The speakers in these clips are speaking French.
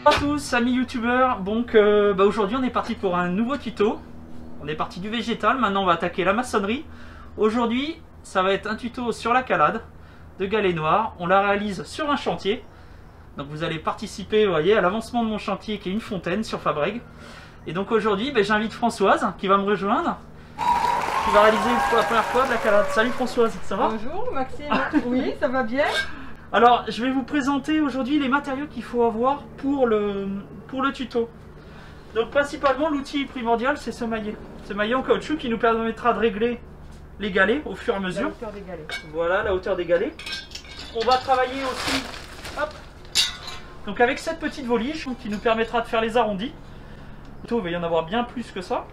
Bonjour à tous amis youtubeurs, donc aujourd'hui on est parti pour un nouveau tuto. On est parti du végétal, maintenant on va attaquer la maçonnerie. Aujourd'hui ça va être un tuto sur la calade de galets noirs. On la réalise sur un chantier. Donc vous allez participer, vous voyez, à l'avancement de mon chantier qui est une fontaine sur Fabrègues. Et donc aujourd'hui j'invite Françoise qui va me rejoindre, qui va réaliser pour la première fois de la calade. Salut Françoise, ça va? Bonjour Maxime, oui ça va bien. Alors, je vais vous présenter aujourd'hui les matériaux qu'il faut avoir pour le tuto. Donc, principalement, l'outil primordial, c'est ce maillet. Ce maillet en caoutchouc qui nous permettra de régler les galets au fur et à mesure. La hauteur des galets. Voilà, la hauteur des galets. On va travailler aussi, hop, donc avec cette petite volige qui nous permettra de faire les arrondis. Il va y en avoir bien plus que ça.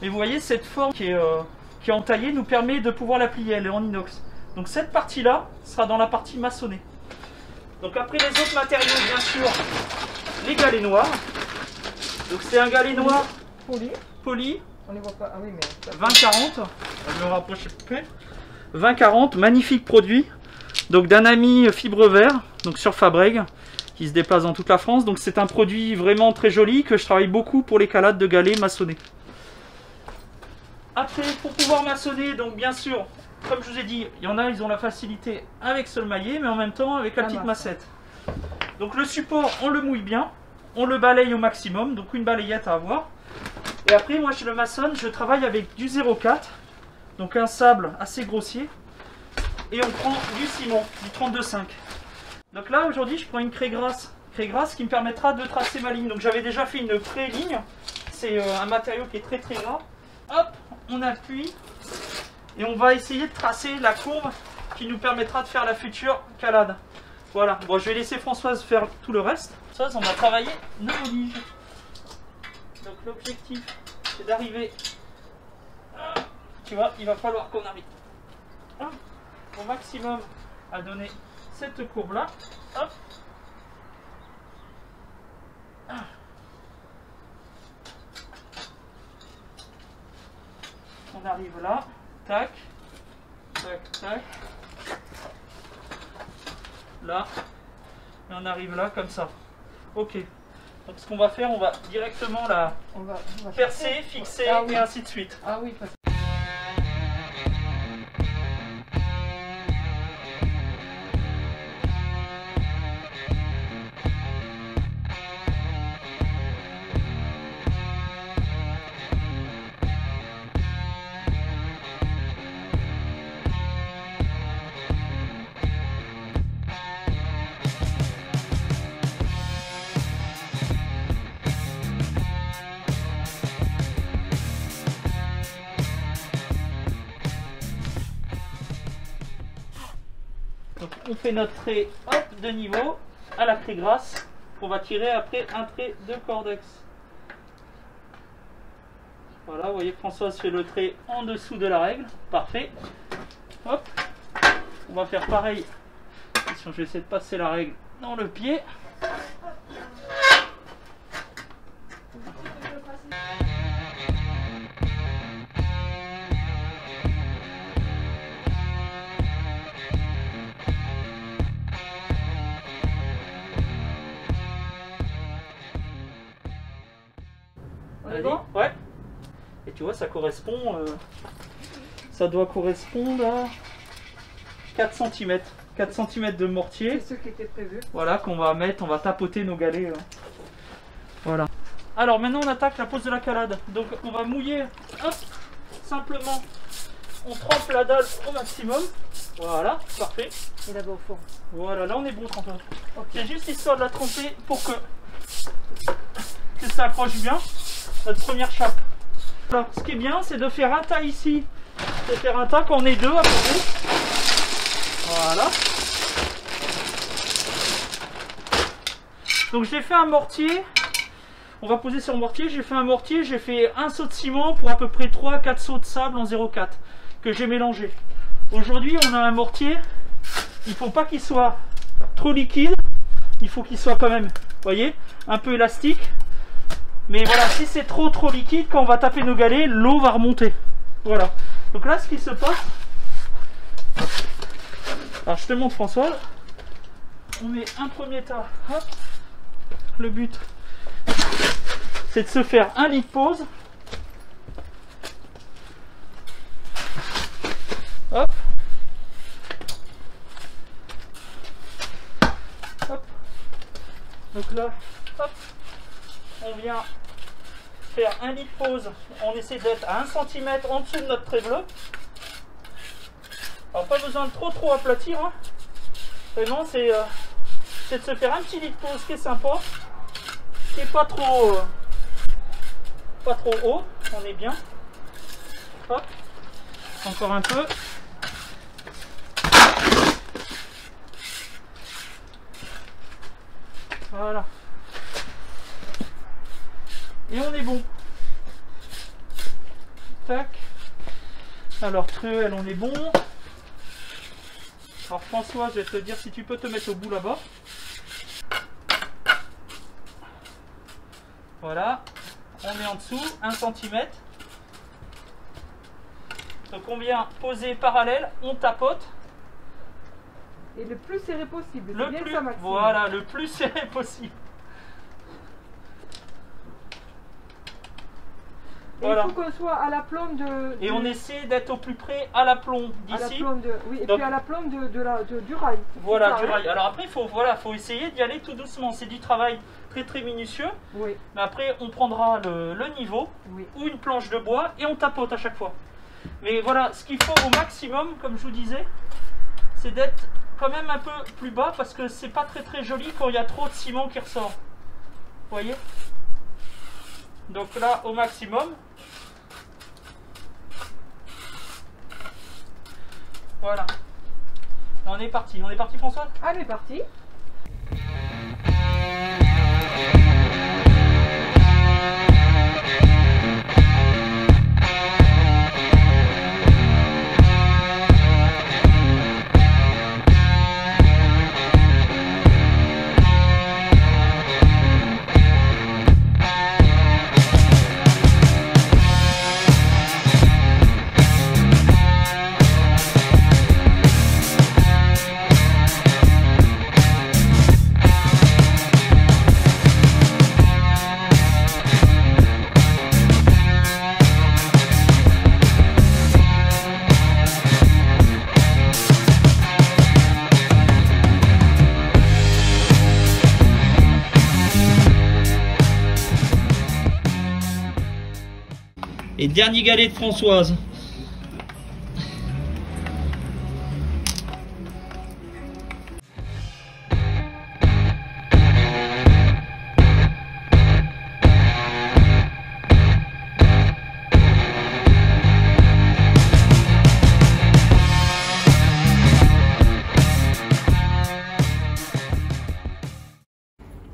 Mais vous voyez, cette forme qui est entaillée nous permet de pouvoir la plier, elle est en inox. Donc, cette partie-là sera dans la partie maçonnée. Donc après les autres matériaux, bien sûr, les galets noirs. Donc c'est un galet noir poli. On les voit pas. Ah oui, mais 20-40. Je me rapproche un peu. 20-40, magnifique produit. Donc d'un ami fibre vert, donc sur Fabrègues, qui se déplace dans toute la France. Donc c'est un produit vraiment très joli que je travaille beaucoup pour les calades de galets maçonnés. Après, pour pouvoir maçonner, donc bien sûr, comme je vous ai dit, il y en a, ils ont la facilité avec ce maillet, mais en même temps avec la petite massette. Donc le support, on le mouille bien, on le balaye au maximum, donc une balayette à avoir. Et après, moi je le maçonne, je travaille avec du 0,4, donc un sable assez grossier, et on prend du ciment, du 32,5. Donc là, aujourd'hui, je prends une craie grasse qui me permettra de tracer ma ligne. Donc j'avais déjà fait une pré-ligne, c'est un matériau qui est très très gras. Hop, on appuie. Et on va essayer de tracer la courbe qui nous permettra de faire la future calade. Voilà, bon, je vais laisser Françoise faire tout le reste. Françoise, on va travailler nos voliges. Donc l'objectif, c'est d'arriver... Tu vois, il va falloir qu'on arrive au maximum à donner cette courbe-là. Hop. On arrive là. Tac, tac, tac. Là. Et on arrive là comme ça. Ok. Donc ce qu'on va faire, on va directement la percer, fixer et ainsi de suite. Ah oui, parce... Donc on fait notre trait hop, de niveau à la craie grasse. On va tirer après un trait de cordex. Voilà, vous voyez que Françoise fait le trait en dessous de la règle. Parfait. Hop. On va faire pareil. Je vais essayer de passer la règle dans le pied. Bon, ouais. Et tu vois, ça correspond, ça doit correspondre à 4 cm. 4 cm de mortier. C'est ce qui était prévu. Voilà, qu'on va mettre, on va tapoter nos galets. Voilà. Alors maintenant, on attaque la pose de la calade. Donc, on va mouiller, hop, simplement, on trempe la dalle au maximum. Voilà, parfait. Et là-bas au fond. Voilà, là on est bon, trempé. Okay. C'est juste histoire de la tremper pour que ça accroche bien. Notre première chape. Alors, ce qui est bien, c'est de faire un tas ici. De faire un tas quand on est deux à peu près. Voilà. Donc j'ai fait un mortier. On va poser sur le mortier. J'ai fait un mortier. J'ai fait un seau de ciment pour à peu près 3-4 seaux de sable en 0,4 que j'ai mélangé. Aujourd'hui, on a un mortier. Il ne faut pas qu'il soit trop liquide. Il faut qu'il soit quand même, vous voyez, un peu élastique. Mais voilà, si c'est trop liquide, quand on va taper nos galets, l'eau va remonter. Voilà. Donc là, ce qui se passe... Alors, je te montre, François. On met un premier tas. Hop. Le but, c'est de se faire un lit de pause. Hop. Hop. Donc là, hop, on vient faire un lit de pause. On essaie d'être à 1 cm en dessous de notre trait bleu. Alors pas besoin de trop aplatir. Hein. Vraiment, c'est de se faire un petit lit de pause qui est sympa, qui est pas trop haut. On est bien. Hop. Encore un peu. Voilà. Et on est bon. Tac. Alors, truelle, on est bon. Alors, François, je vais te dire si tu peux te mettre au bout là-bas. Voilà. On est en dessous, 1 cm. Donc, on vient poser parallèle, on tapote. Et le plus serré possible. Le bien plus, ça, Maxime. voilà, le plus serré possible. Et Voilà. il faut qu'on soit à l'aplomb Et on essaie d'être au plus près à l'aplomb d'ici. Oui, et Donc, puis à l'aplomb du rail. Voilà, ça, du hein. rail. Alors après, faut essayer d'y aller tout doucement. C'est du travail très minutieux. Oui, Mais après, on prendra le niveau oui. ou une planche de bois et on tapote à chaque fois. Mais voilà, ce qu'il faut au maximum, comme je vous disais, c'est d'être quand même un peu plus bas parce que c'est pas très joli quand il y a trop de ciment qui ressort. Vous voyez? Donc là, au maximum. Voilà. On est parti François? Allez, parti. Et dernier galet de Françoise.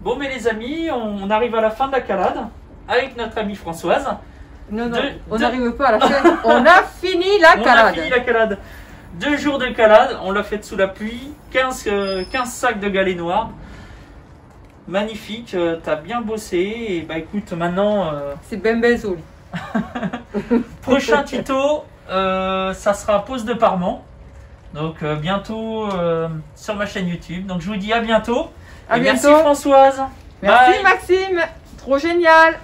Bon, mais les amis, on arrive à la fin de la calade avec notre amie Françoise. Non, on n'arrive pas à la fin. On a fini la calade. On a fini la calade. 2 jours de calade, on l'a faite sous la pluie. 15 sacs de galets noirs. Magnifique, t'as bien bossé. Et bah écoute, maintenant... C'est ben joli. Prochain tuto, ça sera pose de parement. Donc bientôt sur ma chaîne YouTube. Donc je vous dis à bientôt. À Et bientôt. merci Françoise. Merci Bye. Maxime. Trop génial.